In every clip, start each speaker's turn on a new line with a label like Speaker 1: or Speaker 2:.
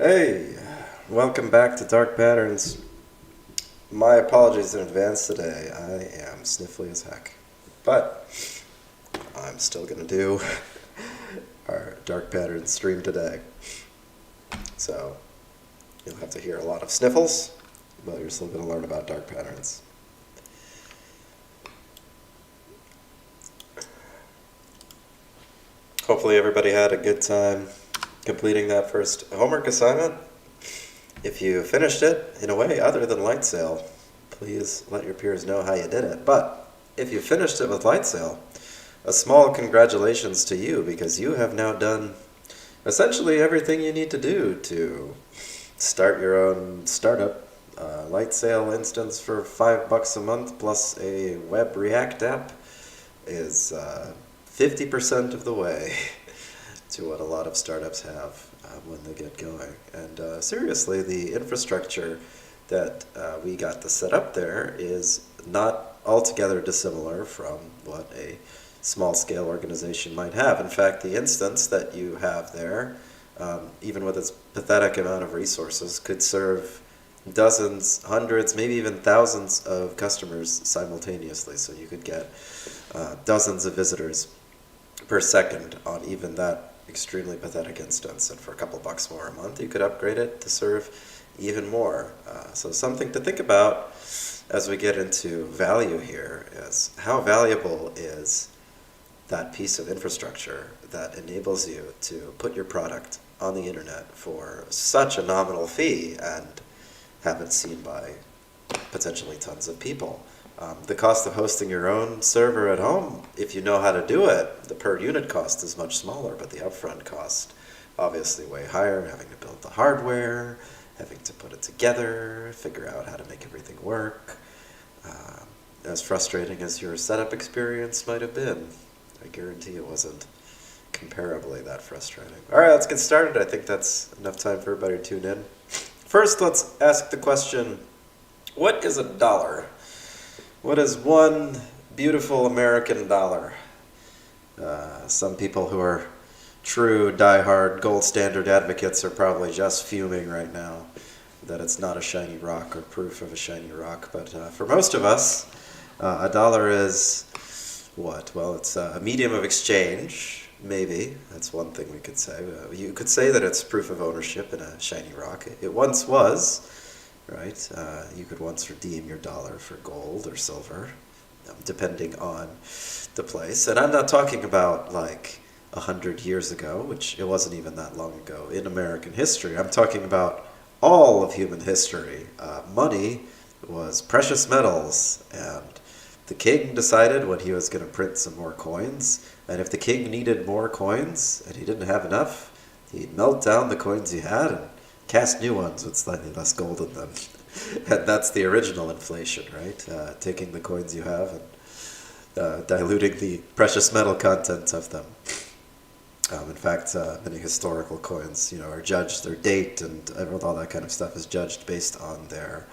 Speaker 1: Hey, welcome back to Dark Patterns. My apologies in advance today. I am sniffly as heck. But I'm still going to do our Dark Patterns stream today. So you'll have to hear a lot of sniffles, but you're still going to learn about Dark Patterns. Hopefully everybody had a good time completing that first homework assignment. If you finished it in a way other than light sail, please let your peers know how you did it. But if you finished it with light sail, a small congratulations to you, because you have now done essentially everything you need to do to start your own startup. Light sail instance for $5 a month plus a web React app is 50% of the way to what a lot of startups have when they get going. And seriously, the infrastructure that we got to set up there is not altogether dissimilar from what a small-scale organization might have. In fact, the instance that you have there, even with its pathetic amount of resources, could serve dozens, hundreds, maybe even thousands of customers simultaneously. So you could get dozens of visitors per second on even that extremely pathetic instance, and for a couple bucks more a month you could upgrade it to serve even more. So something to think about as we get into value here is how valuable is that piece of infrastructure that enables you to put your product on the internet for such a nominal fee and have it seen by potentially tons of people. The cost of hosting your own server at home, if you know how to do it, the per unit cost is much smaller, but the upfront cost obviously way higher, having to build the hardware, having to put it together, figure out how to make everything work. As frustrating as your setup experience might have been, I guarantee it wasn't comparably that frustrating. All right, let's get started. I think that's enough time for everybody to tune in. First, let's ask the question, what is a dollar? What is one beautiful American dollar? Some people who are true, die-hard, gold standard advocates are probably just fuming right now that it's not a shiny rock or proof of a shiny rock. But for most of us, a dollar is what? Well, it's a medium of exchange, maybe. That's one thing we could say. You could say that it's proof of ownership in a shiny rock. It once was. Right? You could once redeem your dollar for gold or silver, depending on the place. And I'm not talking about like 100 years ago, which it wasn't even that long ago in American history. I'm talking about all of human history. Money was precious metals, and the king decided when he was going to print some more coins, and if the king needed more coins and he didn't have enough, he'd melt down the coins he had and cast new ones with slightly less gold in them. And that's the original inflation, right? Taking the coins you have and diluting the precious metal content of them. In fact, many historical coins, are judged, their date and all that kind of stuff is judged based on their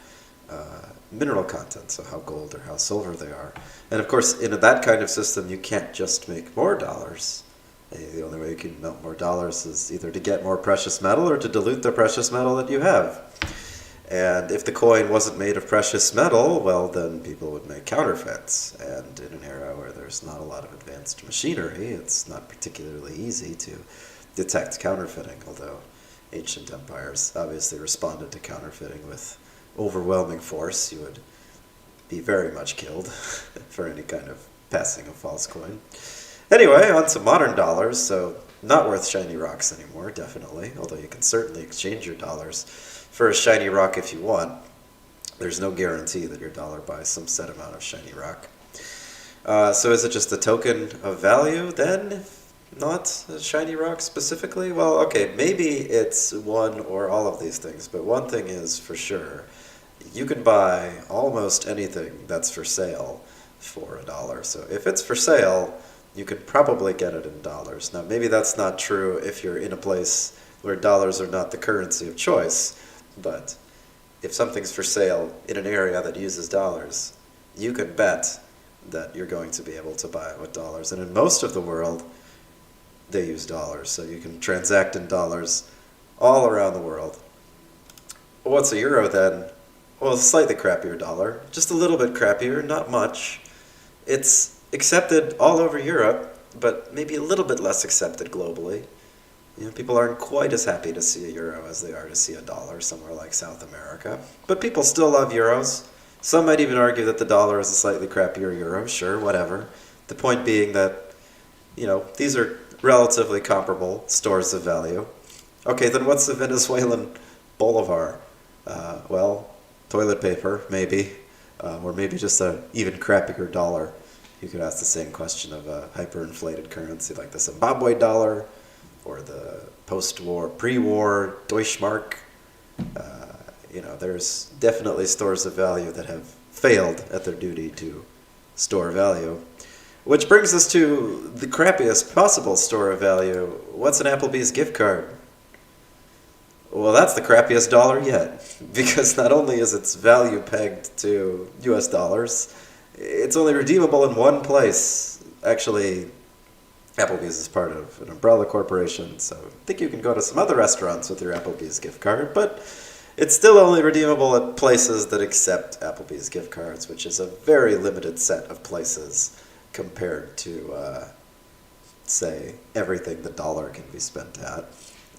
Speaker 1: mineral content, so how gold or how silver they are. And of course, in that kind of system, you can't just make more dollars. The only way you can melt more dollars is either to get more precious metal or to dilute the precious metal that you have. And if the coin wasn't made of precious metal, well, then people would make counterfeits. And in an era where there's not a lot of advanced machinery, it's not particularly easy to detect counterfeiting, although ancient empires obviously responded to counterfeiting with overwhelming force. You would be very much killed for any kind of passing a false coin. Anyway, on to modern dollars, so not worth shiny rocks anymore, definitely, although you can certainly exchange your dollars for a shiny rock if you want. There's no guarantee that your dollar buys some set amount of shiny rock. So is it just a token of value then? Not a shiny rock specifically? Well, okay, maybe it's one or all of these things, but one thing is for sure, you can buy almost anything that's for sale for $1. So if it's for sale, you could probably get it in dollars. Now, maybe that's not true if you're in a place where dollars are not the currency of choice, but if something's for sale in an area that uses dollars, you can bet that you're going to be able to buy it with dollars. And in most of the world, they use dollars, so you can transact in dollars all around the world. What's a euro then? Well, a slightly crappier dollar, just a little bit crappier, not much. It's accepted all over Europe, but maybe a little bit less accepted globally. People aren't quite as happy to see a euro as they are to see a dollar somewhere like South America. But people still love euros. Some might even argue that the dollar is a slightly crappier euro. Sure, whatever. The point being that, these are relatively comparable stores of value. Okay, then what's the Venezuelan Bolivar? Well, toilet paper, maybe. Or maybe just a even crappier dollar. You could ask the same question of a hyperinflated currency like the Zimbabwe dollar or the post-war, pre-war Deutschmark. There's definitely stores of value that have failed at their duty to store value. Which brings us to the crappiest possible store of value. What's an Applebee's gift card? Well, that's the crappiest dollar yet, because not only is its value pegged to US dollars, it's only redeemable in one place. Actually, Applebee's is part of an umbrella corporation, so I think you can go to some other restaurants with your Applebee's gift card, but it's still only redeemable at places that accept Applebee's gift cards, which is a very limited set of places compared to, say, everything the dollar can be spent at.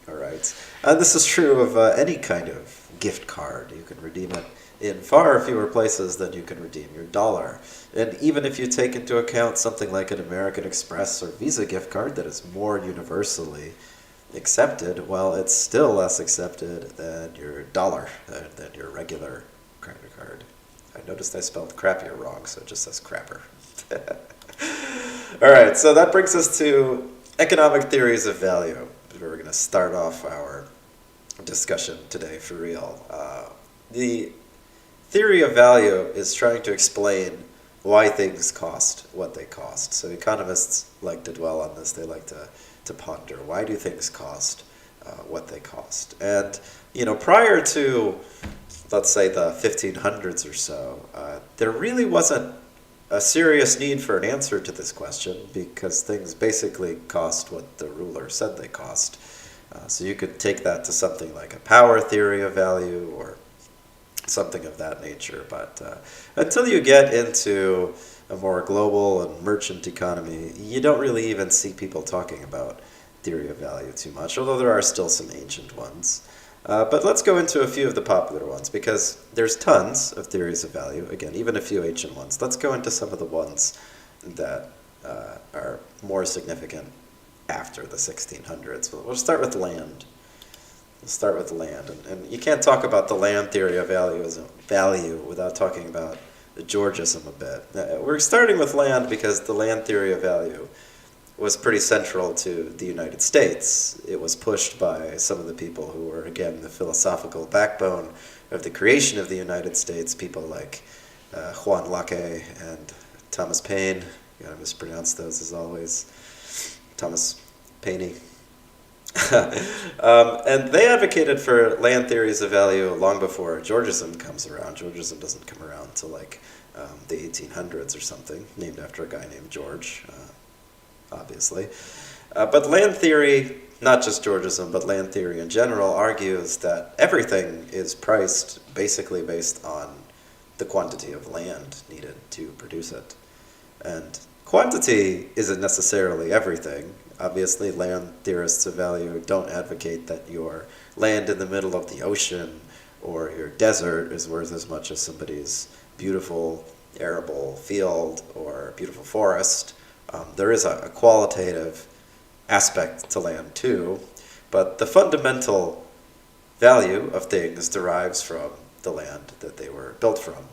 Speaker 1: All right. This is true of any kind of gift card. You can redeem it in far fewer places than you can redeem your dollar. And even if you take into account something like an American Express or Visa gift card that is more universally accepted, well, it's still less accepted than your dollar, than your regular credit card. I noticed I spelled crappier wrong, so it just says crapper. All right, so that brings us to economic theories of value. We're going to start off our discussion today for real. The theory of value is trying to explain why things cost what they cost. So economists like to dwell on this. They like to ponder, why do things cost what they cost? And, prior to, let's say, the 1500s or so, there really wasn't a serious need for an answer to this question because things basically cost what the ruler said they cost. So you could take that to something like a power theory of value or something of that nature. But until you get into a more global and merchant economy, you don't really even see people talking about theory of value too much, although there are still some ancient ones. But let's go into a few of the popular ones, because there's tons of theories of value, again, even a few ancient ones. Let's go into some of the ones that are more significant after the 1600s. We'll start with land. We'll start with land. And you can't talk about the land theory of value without talking about the Georgism a bit. We're starting with land because the land theory of value was pretty central to the United States. It was pushed by some of the people who were, again, the philosophical backbone of the creation of the United States, people like Juan Locke and Thomas Paine. You gotta mispronounce those as always. Thomas Paine. And they advocated for land theories of value long before Georgism comes around. Georgism doesn't come around until like the 1800s or something, named after a guy named George. Obviously. But land theory, not just Georgism, but land theory in general, argues that everything is priced basically based on the quantity of land needed to produce it. And quantity isn't necessarily everything. Obviously, land theorists of value don't advocate that your land in the middle of the ocean or your desert is worth as much as somebody's beautiful arable field or beautiful forest. There is a qualitative aspect to land too, but the fundamental value of things derives from the land that they were built from.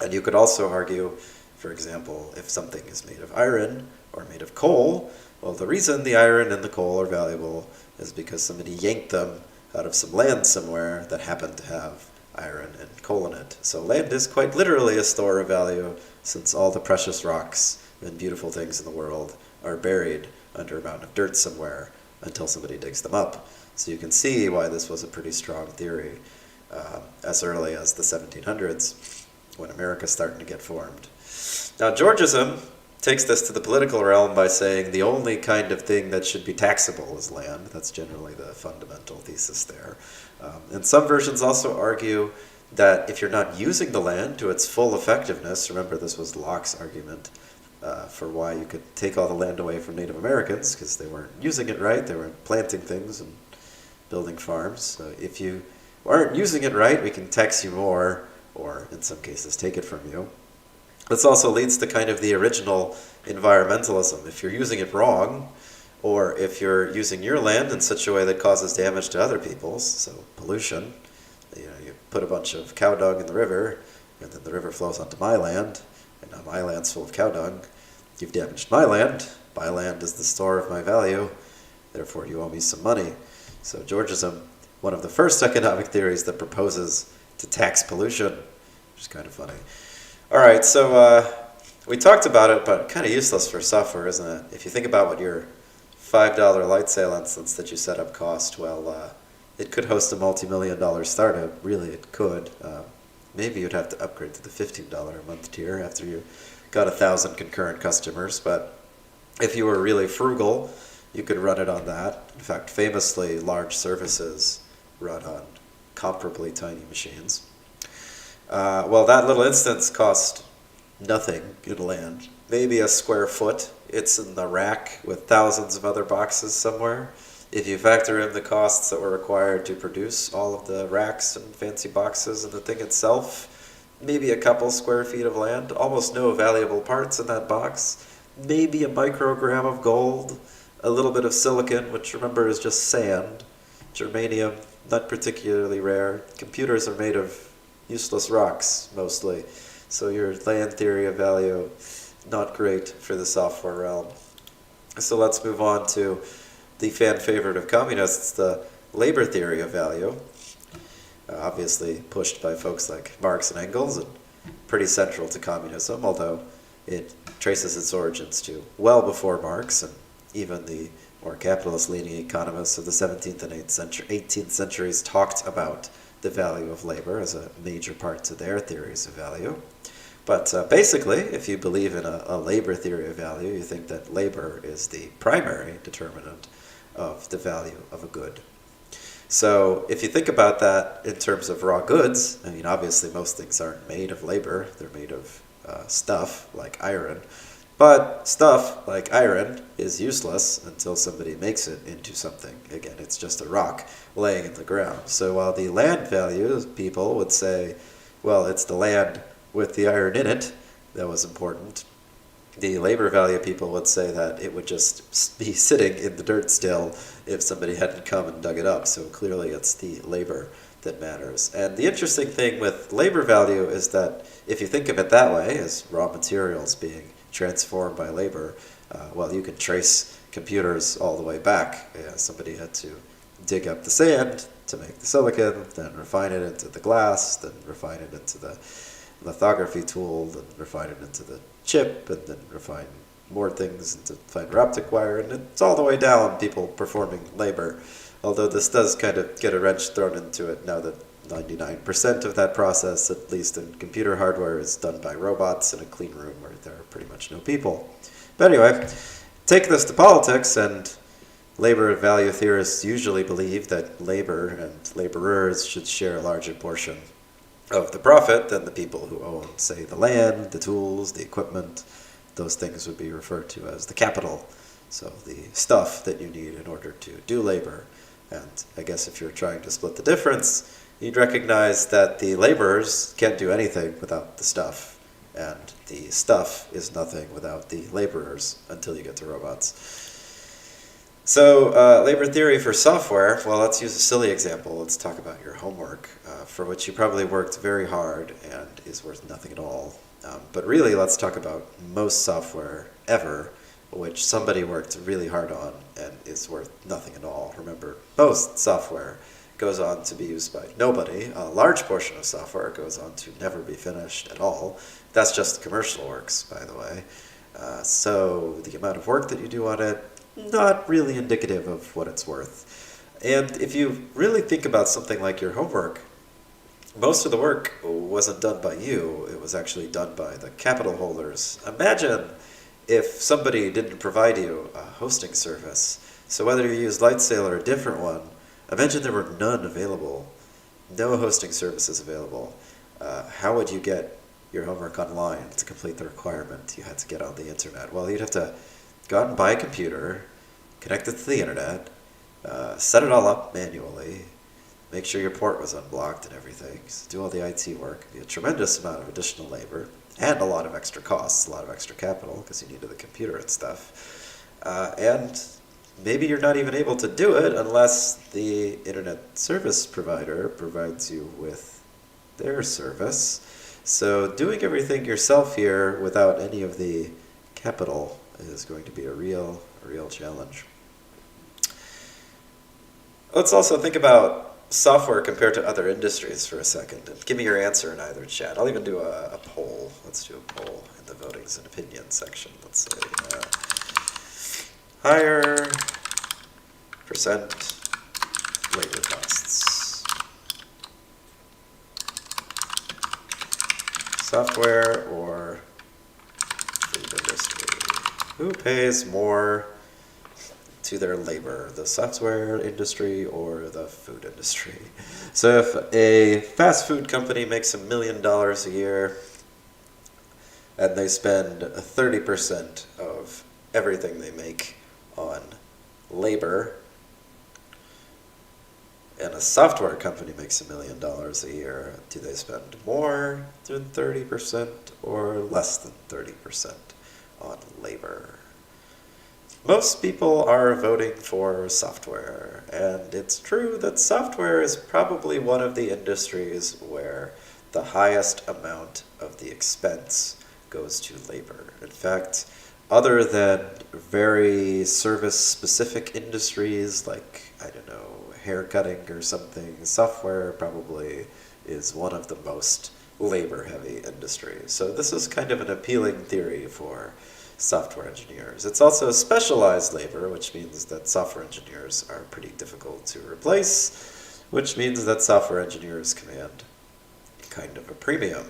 Speaker 1: And you could also argue, for example, if something is made of iron or made of coal, well, the reason the iron and the coal are valuable is because somebody yanked them out of some land somewhere that happened to have iron and coal in it. So land is quite literally a store of value, since all the precious rocks and beautiful things in the world are buried under a mountain of dirt somewhere until somebody digs them up. So you can see why this was a pretty strong theory as early as the 1700s, when America's starting to get formed. Now, Georgism takes this to the political realm by saying the only kind of thing that should be taxable is land. That's generally the fundamental thesis there. And some versions also argue that if you're not using the land to its full effectiveness, remember this was Locke's argument for why you could take all the land away from Native Americans, because they weren't using it right, they weren't planting things and building farms. So if you aren't using it right, we can tax you more, or in some cases take it from you. This also leads to kind of the original environmentalism. If you're using it wrong, or if you're using your land in such a way that causes damage to other people's, so pollution, you put a bunch of cow dung in the river, and then the river flows onto my land, and now my land's full of cow dung. You've damaged my land. My land is the store of my value. Therefore, you owe me some money. So Georgism, one of the first economic theories that proposes to tax pollution, which is kind of funny. All right, so we talked about it, but kind of useless for software, isn't it? If you think about what your $5 light sail instance that you set up cost, well, it could host a multi-million-dollar startup. Really, it could. Maybe you'd have to upgrade to the $15 a month tier after you got 1,000 concurrent customers. But if you were really frugal, you could run it on that. In fact, famously, large services run on comparably tiny machines. Well, that little instance cost nothing in land. Maybe a square foot. It's in the rack with thousands of other boxes somewhere. If you factor in the costs that were required to produce all of the racks and fancy boxes and the thing itself, maybe a couple square feet of land, almost no valuable parts in that box, maybe a microgram of gold, a little bit of silicon, which remember is just sand, germanium, not particularly rare. Computers are made of useless rocks, mostly. So your land theory of value, not great for the software realm. So let's move on to the fan favorite of communists, the labor theory of value, obviously pushed by folks like Marx and Engels, and pretty central to communism, although it traces its origins to well before Marx, and even the more capitalist-leaning economists of the 17th and 18th centuries talked about the value of labor as a major part to their theories of value. But basically, if you believe in a labor theory of value, you think that labor is the primary determinant of the value of a good. So if you think about that in terms of raw goods, I mean, obviously most things aren't made of labor. They're made of stuff like iron. But stuff like iron is useless until somebody makes it into something. Again, it's just a rock laying in the ground. So while the land value people would say, well, it's the land with the iron in it that was important, the labor value people would say that it would just be sitting in the dirt still if somebody hadn't come and dug it up. So clearly it's the labor that matters. And the interesting thing with labor value is that if you think of it that way, as raw materials being transformed by labor, well, you can trace computers all the way back. Somebody had to dig up the sand to make the silicon, then refine it into the glass, then refine it into the lithography tool, then refine it into the chip, and then refine more things into fiber optic wire, and it's all the way down, people performing labor. Although this does kind of get a wrench thrown into it now that 99% of that process, at least in computer hardware, is done by robots in a clean room where there are pretty much no people. But anyway, take this to politics, and labor value theorists usually believe that labor and laborers should share a larger portion of the profit than the people who own, say, the land, the tools, the equipment. Those things would be referred to as the capital, so the stuff that you need in order to do labor. And I guess if you're trying to split the difference, you'd recognize that the laborers can't do anything without the stuff, and the stuff is nothing without the laborers until you get to robots. So labor theory for software, well, let's use a silly example. Let's talk about your homework, for which you probably worked very hard and is worth nothing at all. But really, let's talk about most software ever, which somebody worked really hard on and is worth nothing at all. Remember, most software goes on to be used by nobody. A large portion of software goes on to never be finished at all. That's just commercial works, by the way. So the amount of work that you do on it, not really indicative of what it's worth. And if you really think about something like your homework, most of the work wasn't done by you. It was actually done by the capital holders. Imagine if somebody didn't provide you a hosting service, so whether you use Lightsail or a different one, imagine there were none available, no hosting services available. How would you get your homework online to complete the requirement? You had to get on the internet. Well, you'd have to go out and buy a computer, connect it to the internet, set it all up manually, make sure your port was unblocked and everything, so do all the IT work. It'd be a tremendous amount of additional labor and a lot of extra costs, a lot of extra capital because you needed the computer and stuff. And maybe you're not even able to do it unless the internet service provider provides you with their service. So doing everything yourself here without any of the capital is going to be a real challenge. Let's also think about software compared to other industries for a second. And give me your answer in either chat. I'll even do a poll. Let's do a poll in the votings and opinions section. Let's say higher percent labor costs. Software or food industry? Who pays more to their labor, the software industry or the food industry? So if a fast food company makes $1 million a year and they spend 30% of everything they make on labor, and a software company makes $1 million a year, do they spend more than 30% or less than 30% on labor? Most people are voting for software, and it's true that software is probably one of the industries where the highest amount of the expense goes to labor. In fact, other than very service-specific industries like, I don't know, hair cutting or something, software probably is one of the most labor-heavy industries. So this is kind of an appealing theory for software engineers. It's also specialized labor, which means that software engineers are pretty difficult to replace, which means that software engineers command kind of a premium.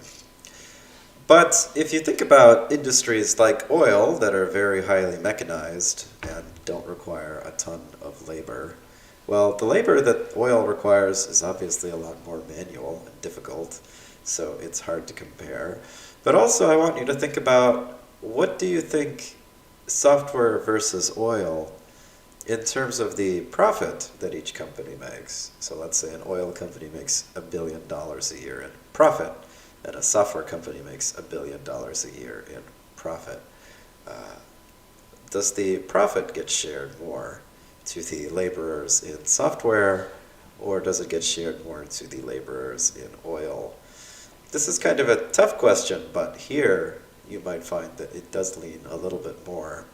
Speaker 1: But if you think about industries like oil that are very highly mechanized and don't require a ton of labor, well, the labor that oil requires is obviously a lot more manual and difficult, so it's hard to compare. But also I want you to think about, what do you think software versus oil in terms of the profit that each company makes? So let's say an oil company makes $1 billion a year in profit, and a software company makes $1 billion a year in profit. Does the profit get shared more to the laborers in software, or does it get shared more to the laborers in oil? This is kind of a tough question, but here you might find that it does lean a little bit more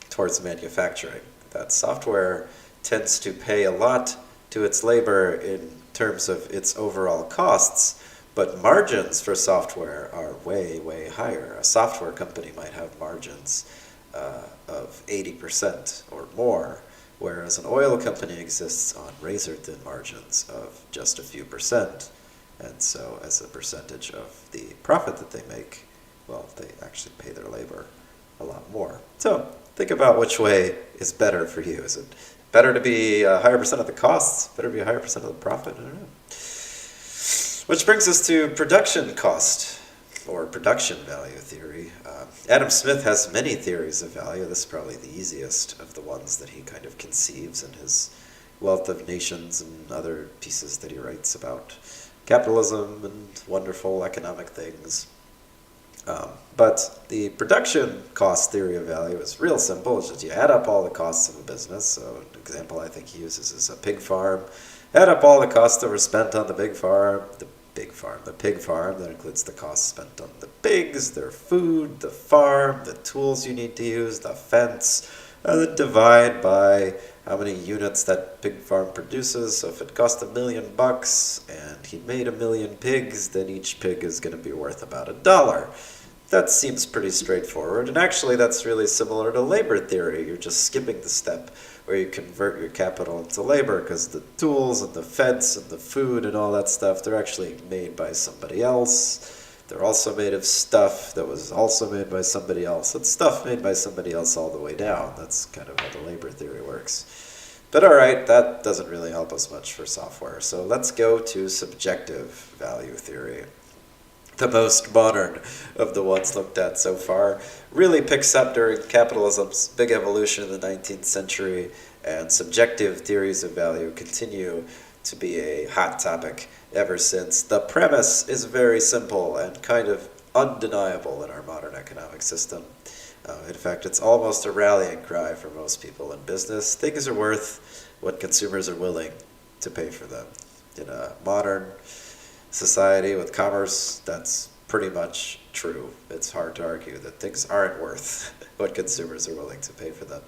Speaker 1: towards manufacturing. That software tends to pay a lot to its labor in terms of its overall costs, but margins for software are way, way higher. A software company might have margins of 80% or more, whereas an oil company exists on razor-thin margins of just a few percent. And so as a percentage of the profit that they make, well, they actually pay their labor a lot more. So think about which way is better for you. Is it better to be a higher percent of the costs? Better to be a higher percent of the profit? I don't know. Which brings us to production cost, or production value theory. Adam Smith has many theories of value. This is probably the easiest of the ones that he kind of conceives in his Wealth of Nations and other pieces that he writes about capitalism and wonderful economic things. But the production cost theory of value is real simple. It's just you add up all the costs of a business. So an example I think he uses is a pig farm. Add up all the costs that were spent on the pig farm, that includes the costs spent on the pigs, their food, the farm, the tools you need to use, the fence, and then divide by how many units that pig farm produces. So if it cost $1 million and he made 1 million pigs, then each pig is going to be worth about $1. That seems pretty straightforward, and actually that's really similar to labor theory. You're just skipping the step where you convert your capital into labor, because the tools and the fence and the food and all that stuff, they're actually made by somebody else. They're also made of stuff that was also made by somebody else. It's stuff made by somebody else all the way down. That's kind of how the labor theory works. But all right, that doesn't really help us much for software. So let's go to subjective value theory. The most modern of the ones looked at so far, really picks up during capitalism's big evolution in the 19th century, and subjective theories of value continue to be a hot topic ever since. The premise is very simple and kind of undeniable in our modern economic system. In fact, it's almost a rallying cry for most people in business. Things are worth what consumers are willing to pay for them. In a modern society with commerce, that's pretty much true. It's hard to argue that things aren't worth what consumers are willing to pay for them.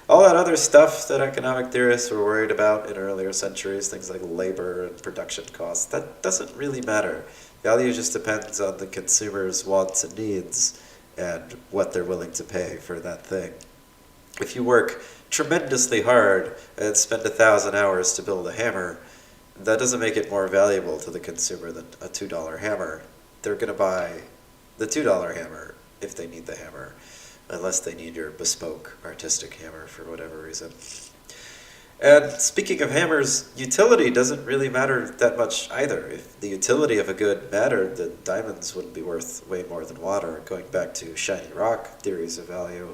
Speaker 1: All that other stuff that economic theorists were worried about in earlier centuries, things like labor and production costs, that doesn't really matter. Value just depends on the consumer's wants and needs and what they're willing to pay for that thing. If you work tremendously hard and spend 1,000 hours to build a hammer, that doesn't make it more valuable to the consumer than a $2 hammer. They're going to buy the $2 hammer if they need the hammer, unless they need your bespoke artistic hammer for whatever reason. And speaking of hammers, utility doesn't really matter that much either. If the utility of a good mattered, then diamonds wouldn't be worth way more than water. Going back to shiny rock theories of value,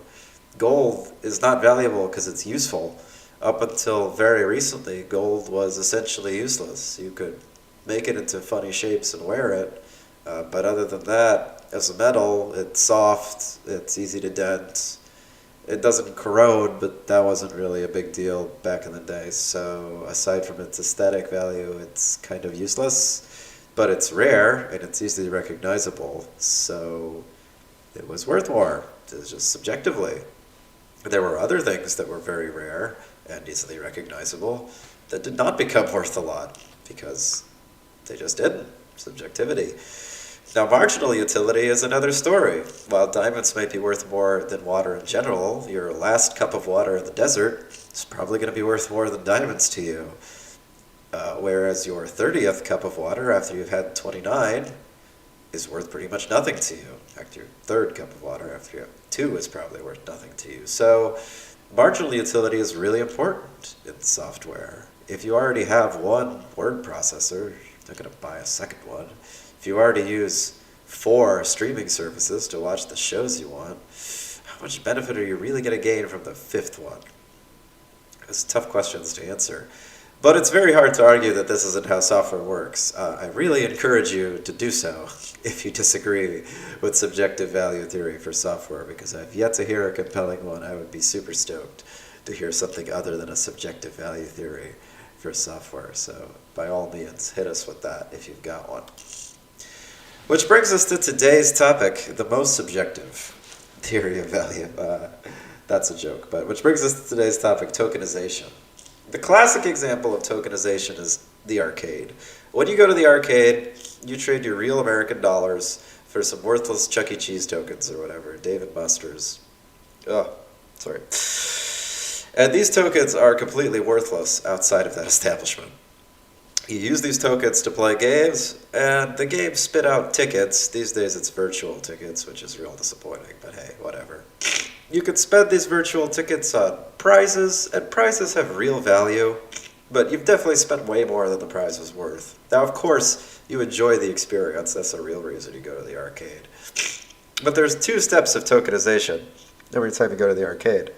Speaker 1: gold is not valuable because it's useful. Up until very recently, gold was essentially useless. You could make it into funny shapes and wear it, but other than that, as a metal, it's soft, it's easy to dent, it doesn't corrode, but that wasn't really a big deal back in the day. So aside from its aesthetic value, it's kind of useless, but it's rare and it's easily recognizable, so it was worth more, just subjectively. There were other things that were very rare and easily recognizable that did not become worth a lot because they just didn't. Subjectivity. Now, marginal utility is another story. While diamonds might be worth more than water in general, your last cup of water in the desert is probably going to be worth more than diamonds to you. Whereas your 30th cup of water after you've had 29 is worth pretty much nothing to you. In fact, your third cup of water after you have 2 is probably worth nothing to you. So marginal utility is really important in software. If you already have one word processor, you're not going to buy a second one. If you already use 4 streaming services to watch the shows you want, how much benefit are you really going to gain from the 5th one? It's tough questions to answer. But it's very hard to argue that this isn't how software works. I really encourage you to do so if you disagree with subjective value theory for software, because I've yet to hear a compelling one. I would be super stoked to hear something other than a subjective value theory for software. So by all means, hit us with that if you've got one. Which brings us to today's topic, the most subjective theory of value. That's a joke, but which brings us to today's topic, tokenization. The classic example of tokenization is the arcade. When you go to the arcade, you trade your real American dollars for some worthless Chuck E. Cheese tokens or whatever, Dave & Buster's. Oh, sorry. And these tokens are completely worthless outside of that establishment. You use these tokens to play games, and the games spit out tickets. These days it's virtual tickets, which is real disappointing, but hey, whatever. You can spend these virtual tickets on prizes, and prizes have real value, but you've definitely spent way more than the prize was worth. Now, of course, you enjoy the experience. That's a real reason you go to the arcade. But there's 2 steps of tokenization every time you go to the arcade.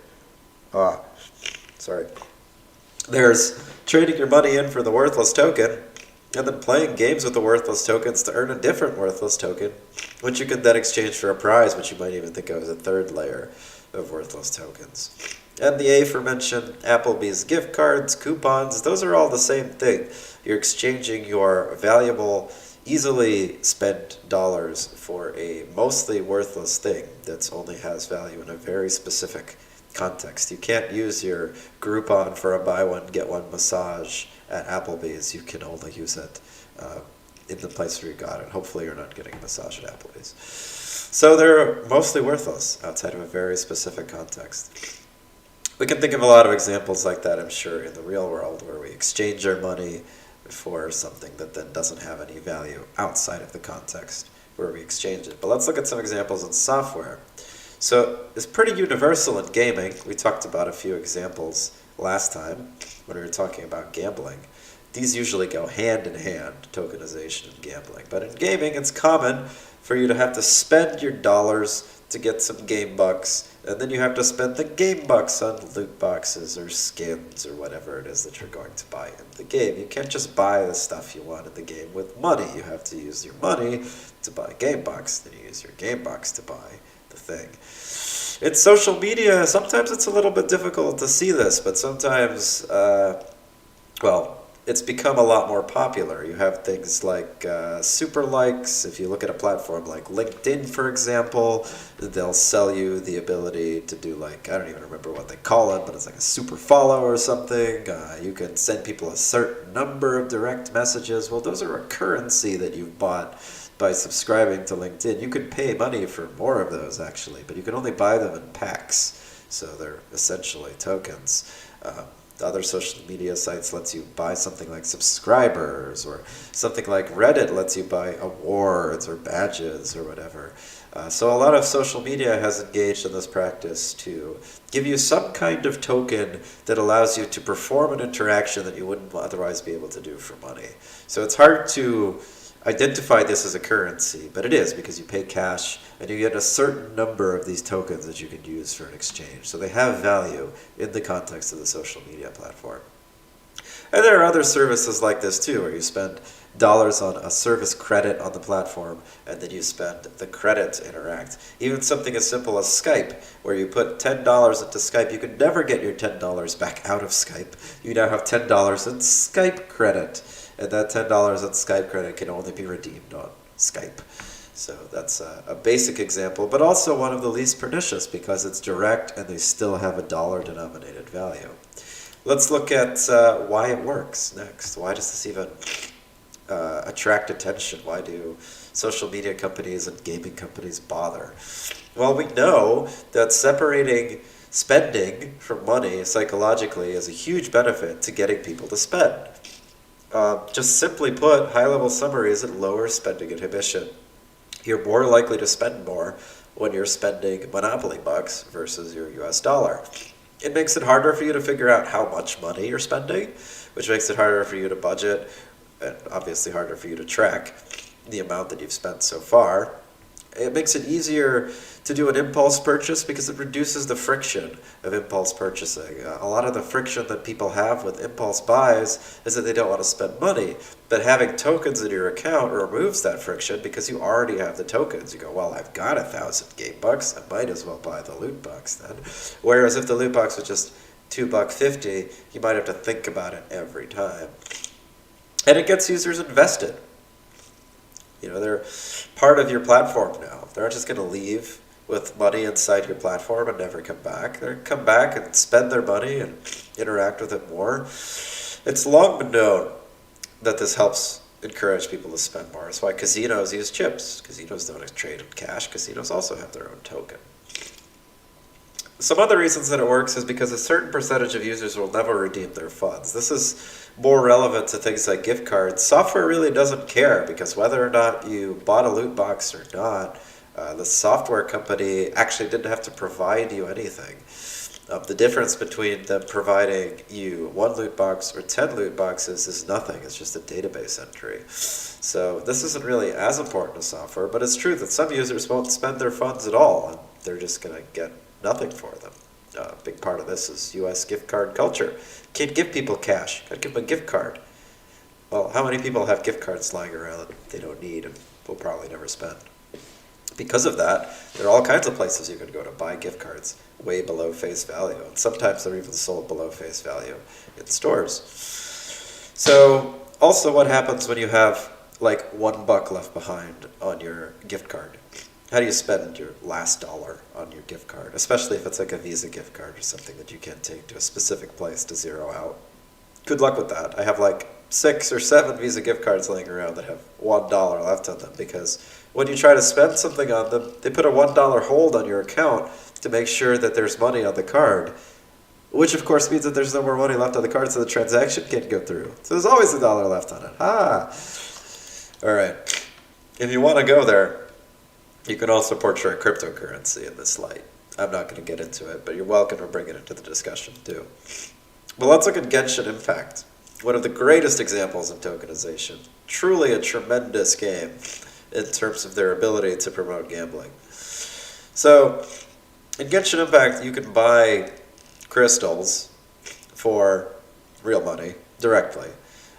Speaker 1: There's trading your money in for the worthless token, and then playing games with the worthless tokens to earn a different worthless token, which you could then exchange for a prize, which you might even think of as a 3rd layer of worthless tokens. And the aforementioned Applebees gift cards, coupons, those are all the same thing. You're exchanging your valuable, easily spent dollars for a mostly worthless thing that only has value in a very specific context. You can't use your Groupon for a buy one, get one massage at Applebee's. You can only use it in the place where you got it. Hopefully you're not getting a massage at Applebee's. So they're mostly worthless outside of a very specific context. We can think of a lot of examples like that, I'm sure, in the real world, where we exchange our money for something that then doesn't have any value outside of the context where we exchange it. But let's look at some examples in software. So it's pretty universal in gaming. We talked about a few examples last time when we were talking about gambling. These usually go hand in hand, tokenization and gambling. But in gaming, it's common for you to have to spend your dollars to get some game bucks, and then you have to spend the game bucks on loot boxes or skins or whatever it is that you're going to buy in the game. You can't just buy the stuff you want in the game with money. You have to use your money to buy game bucks, then you use your game bucks to buy the thing. In social media, sometimes it's a little bit difficult to see this, but sometimes, it's become a lot more popular. You have things like super likes. If you look at a platform like LinkedIn, for example, they'll sell you the ability to do like, I don't even remember what they call it, but it's like a super follow or something. You can send people a certain number of direct messages. Well, those are a currency that you've bought by subscribing to LinkedIn. You could pay money for more of those, actually, but you can only buy them in packs, so they're essentially tokens. Other social media sites lets you buy something like subscribers, or something like Reddit lets you buy awards or badges or whatever. So a lot of social media has engaged in this practice to give you some kind of token that allows you to perform an interaction that you wouldn't otherwise be able to do for money. So it's hard to identify this as a currency, but it is, because you pay cash and you get a certain number of these tokens that you can use for an exchange. So they have value in the context of the social media platform. And there are other services like this too, where you spend dollars on a service credit on the platform, and then you spend the credit to interact. Even something as simple as Skype, where you put $10 into Skype, you can never get your $10 back out of Skype. You now have $10 in Skype credit. And that $10 in Skype credit can only be redeemed on Skype. So that's a basic example, but also one of the least pernicious, because it's direct and they still have a dollar-denominated value. Let's look at why it works next. Why does this even attract attention? Why do social media companies and gaming companies bother? Well, we know that separating spending from money psychologically is a huge benefit to getting people to spend. Just simply put, high-level summary is it lowers spending inhibition. You're more likely to spend more when you're spending Monopoly bucks versus your US dollar. It makes it harder for you to figure out how much money you're spending, which makes it harder for you to budget, and obviously harder for you to track the amount that you've spent so far. It makes it easier to do an impulse purchase because it reduces the friction of impulse purchasing. A lot of the friction that people have with impulse buys is that they don't want to spend money. But having tokens in your account removes that friction because you already have the tokens. You go, well, I've got 1,000 game bucks. I might as well buy the loot box then. Whereas if the loot box was just $2.50, you might have to think about it every time. And it gets users invested. You know, they're part of your platform now. They're not just going to leave with money inside your platform and never come back. They're going to come back and spend their money and interact with it more. It's long been known that this helps encourage people to spend more. That's why casinos use chips. Casinos don't trade in cash. Casinos also have their own token. Some other reasons that it works is because a certain percentage of users will never redeem their funds. This is more relevant to things like gift cards. Software really doesn't care, because whether or not you bought a loot box or not, the software company actually didn't have to provide you anything. The difference between them providing you 1 loot box or 10 loot boxes is nothing. It's just a database entry. So this isn't really as important as software, but it's true that some users won't spend their funds at all, and they're just going to get nothing for them. A big part of this is U.S. gift card culture. Can't give people cash. Gotta give them a gift card. Well, how many people have gift cards lying around that they don't need and will probably never spend? Because of that, there are all kinds of places you can go to buy gift cards way below face value. And sometimes they're even sold below face value in stores. So also what happens when you have like $1 left behind on your gift card? How do you spend your last dollar on your gift card, especially if it's like a Visa gift card or something that you can't take to a specific place to zero out? Good luck with that. I have like 6 or 7 Visa gift cards laying around that have $1 left on them, because when you try to spend something on them, they put a $1 hold on your account to make sure that there's money on the card, which of course means that there's no more money left on the card, so the transaction can't go through. So there's always $1 left on it. All right. If you want to go there, You can also portray cryptocurrency in this light. I'm not going to get into it, but you're welcome to bring it into the discussion too. Well, let's look at Genshin Impact, one of the greatest examples of tokenization. Truly a tremendous game in terms of their ability to promote gambling. So, in Genshin Impact, you can buy crystals for real money directly.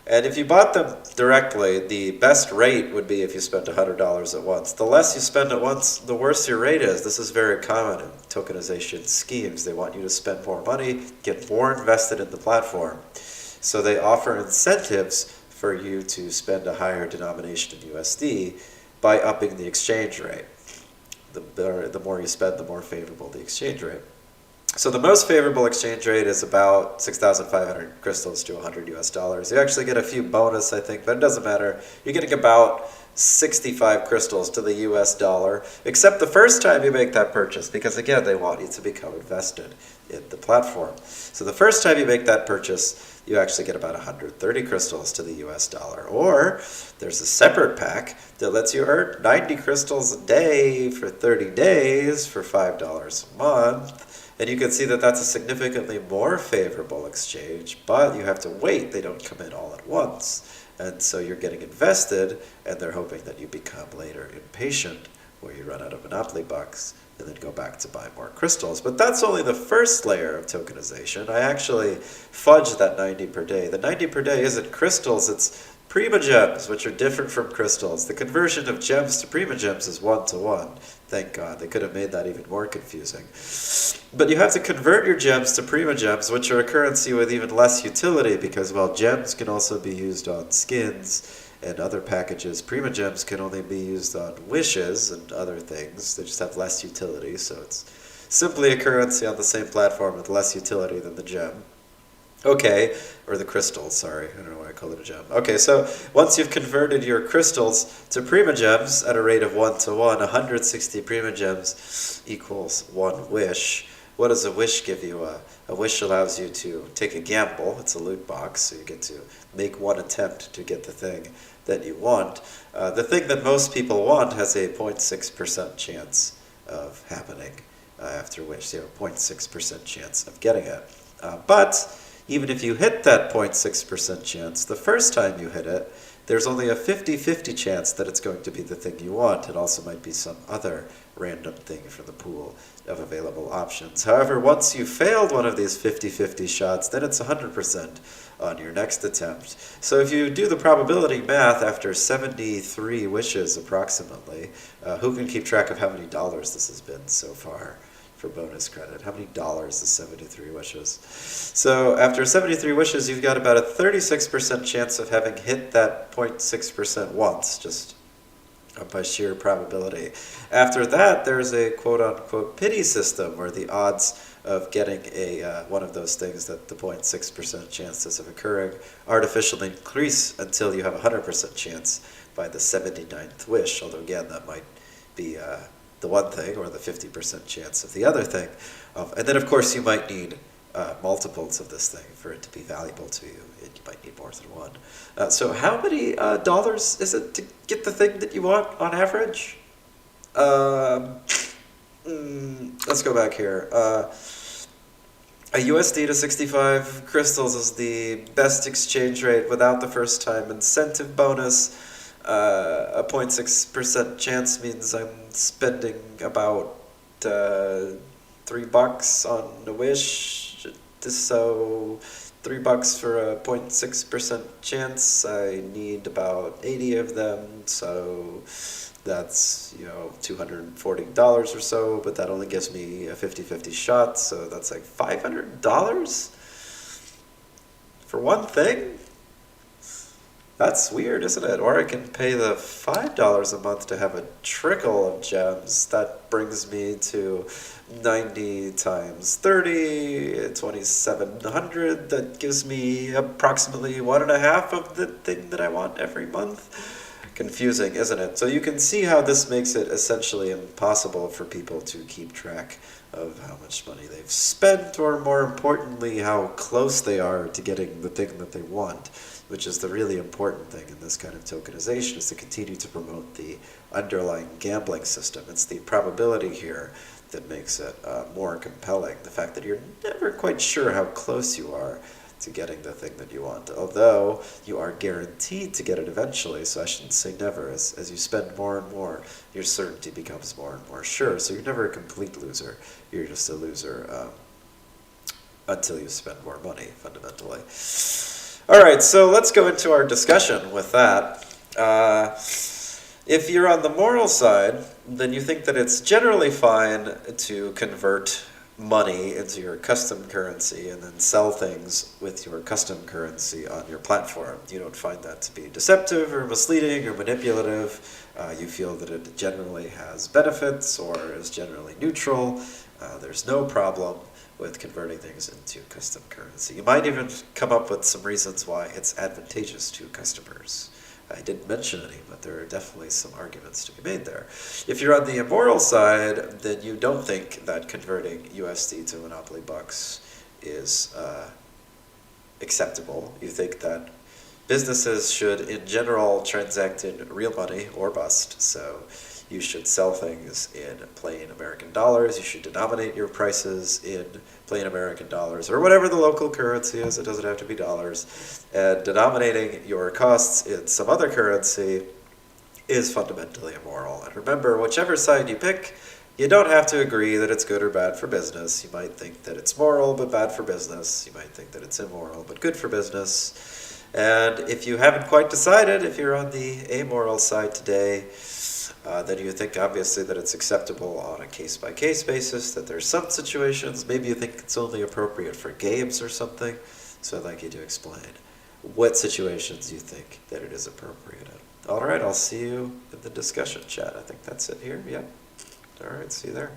Speaker 1: And if you bought them directly, the best rate would be if you spent $100 at once. The less you spend at once, the worse your rate is. This is very common in tokenization schemes. They want you to spend more money, get more invested in the platform. So they offer incentives for you to spend a higher denomination in USD by upping the exchange rate. The more you spend, the more favorable the exchange rate. So the most favorable exchange rate is about 6,500 crystals to 100 US dollars. You actually get a few bonus, I think, but it doesn't matter. You're getting about 65 crystals to the US dollar, except the first time you make that purchase, because again, they want you to become invested in the platform. So the first time you make that purchase, you actually get about 130 crystals to the US dollar. Or there's a separate pack that lets you earn 90 crystals a day for 30 days for $5 a month. And you can see that that's a significantly more favorable exchange, but you have to wait. They don't come in all at once. And so you're getting invested, and they're hoping that you become later impatient, where you run out of Monopoly bucks and then go back to buy more crystals. But that's only the first layer of tokenization. I actually fudged that 90 per day. The 90 per day isn't crystals, it's Prima gems, which are different from crystals. The conversion of gems to Prima gems is 1-to-1. Thank God. They could have made that even more confusing. But you have to convert your gems to Prima gems, which are a currency with even less utility because, well, gems can also be used on skins and other packages. Prima gems can only be used on wishes and other things. They just have less utility, so it's simply a currency on the same platform with less utility than the gem. Okay, or the crystals, sorry. I don't know why I call it a gem. Okay, so once you've converted your crystals to Prima gems at a rate of 1-to-1, 160 Prima gems equals 1 wish. What does a wish give you? A wish allows you to take a gamble. It's a loot box, so you get to make one attempt to get the thing that you want. The thing that most people want has a 0.6% chance of happening after wish, 0.6% chance of getting it. But even if you hit that 0.6% chance, the first time you hit it, there's only a 50-50 chance that it's going to be the thing you want. It also might be some other random thing from the pool of available options. However, once you failed one of these 50-50 shots, then it's 100% on your next attempt. So if you do the probability math after 73 wishes approximately, who can keep track of how many dollars this has been so far? For bonus credit. How many dollars is 73 wishes? So after 73 wishes, you've got about a 36% chance of having hit that 0.6% once, just by sheer probability. After that, there's a quote-unquote pity system, where the odds of getting one of those things that the 0.6% chances of occurring artificially increase until you have a 100% chance by the 79th wish, although again, that might be the one thing, or the 50% chance of the other thing. And then, of course, you might need multiples of this thing for it to be valuable to you. You might need more than one. So how many dollars is it to get the thing that you want on average? Let's go back here. A USD to 65 crystals is the best exchange rate without the first time incentive bonus. A 0.6% chance means I'm spending about $3 on a wish. So $3 for a 0.6% chance. I need about 80 of them. So that's, $240 or so, but that only gives me a 50-50 shot. So that's like $500 for one thing. That's weird, isn't it? Or I can pay the $5 a month to have a trickle of gems. That brings me to 90 times 30, 2,700. That gives me approximately 1.5 of the thing that I want every month. confusing, isn't it? So you can see how this makes it essentially impossible for people to keep track of how much money they've spent, or more importantly, how close they are to getting the thing that they want, which is the really important thing in this kind of tokenization, is to continue to promote the underlying gambling system. It's the probability here that makes it more compelling, the fact that you're never quite sure how close you are to getting the thing that you want, although you are guaranteed to get it eventually. So I shouldn't say never. As you spend more and more, your certainty becomes more and more sure. So you're never a complete loser. You're just a loser until you spend more money, fundamentally. All right, so let's go into our discussion with that. If you're on the moral side, then you think that it's generally fine to convert money into your custom currency and then sell things with your custom currency on your platform. You don't find that to be deceptive or misleading or manipulative. You feel that it generally has benefits or is generally neutral. There's no problem with converting things into custom currency. You might even come up with some reasons why it's advantageous to customers. I didn't mention any, but there are definitely some arguments to be made there. If you're on the immoral side, then you don't think that converting USD to Monopoly bucks is acceptable. You think that businesses should, in general, transact in real money or bust. So you should sell things in plain American dollars. You should denominate your prices in plain American dollars, or whatever the local currency is. It doesn't have to be dollars. And denominating your costs in some other currency is fundamentally immoral. And remember, whichever side you pick, you don't have to agree that it's good or bad for business. You might think that it's moral but bad for business. You might think that it's immoral but good for business. And if you haven't quite decided, if you're on the amoral side today, then you think obviously that it's acceptable on a case-by-case basis, that there's some situations, maybe you think it's only appropriate for games or something. So I'd like you to explain what situations you think that it is appropriate in. All right, I'll see you in the discussion chat. I think that's it here. Yep. All right, see you there.